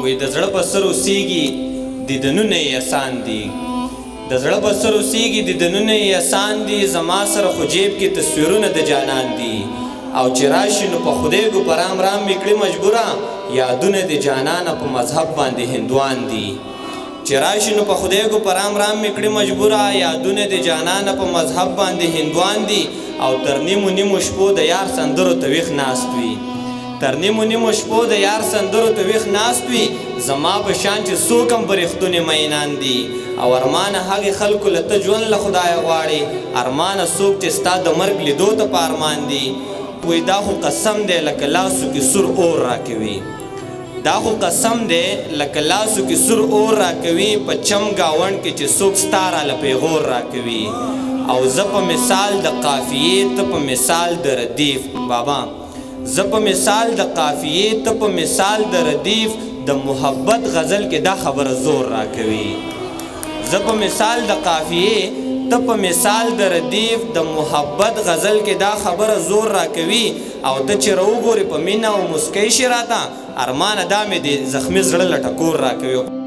وی د زړه په سر اوسېږي دیدنونه یې اسان دي د زړه په سر اوسېږي دیدنونه یې اسان دي زما سره خو جیب کې تصویرونه د جانان دي او چې راشي نو په خدای ګو په رام رام مې کړي مجبوره یادونه د جانانه په مذهب باندې هندوان دي چې راشي نو په خدای ګو په رام رام مې کړي مجبوره یادونه د جانانه په مذهب باندې هندوان دي او تر نیمو نیمو شپو د یار سندرو ته ویښ ناست وي تر نیمو نیمو شپو د یار سندرو ته ویښ ناست وي زما په شان چې څوک هم په رښتونې مینان دي او ارمانه هغې خلکو له ته ژوند له خدایه غواړي ارمانه څوک چې ستا د مرګ لیدو ته په ارمان دي وی دا خو قسم دی لکه لاسو کې سور اور راکوي دا خو قسم دی لکه لاسو کې سور اور راکوي په چم ګاونډ کې چې څوک ستا راله پیغور راکوي او زه په مثال د قافیې ته په مثال د ردیف بابا زه په مثال د قافیې ته په مثال د ردیف د محبت غزل کې دا خبره زور راکوي زه په مثال د قافیې ته په مثال د ردیف د محبت غزل کې دا خبره زور راکوي او ته چې راوګورې په مینه او مسکی شي راته ارمانه دا مې د زخمي زړه له ټکور راکوي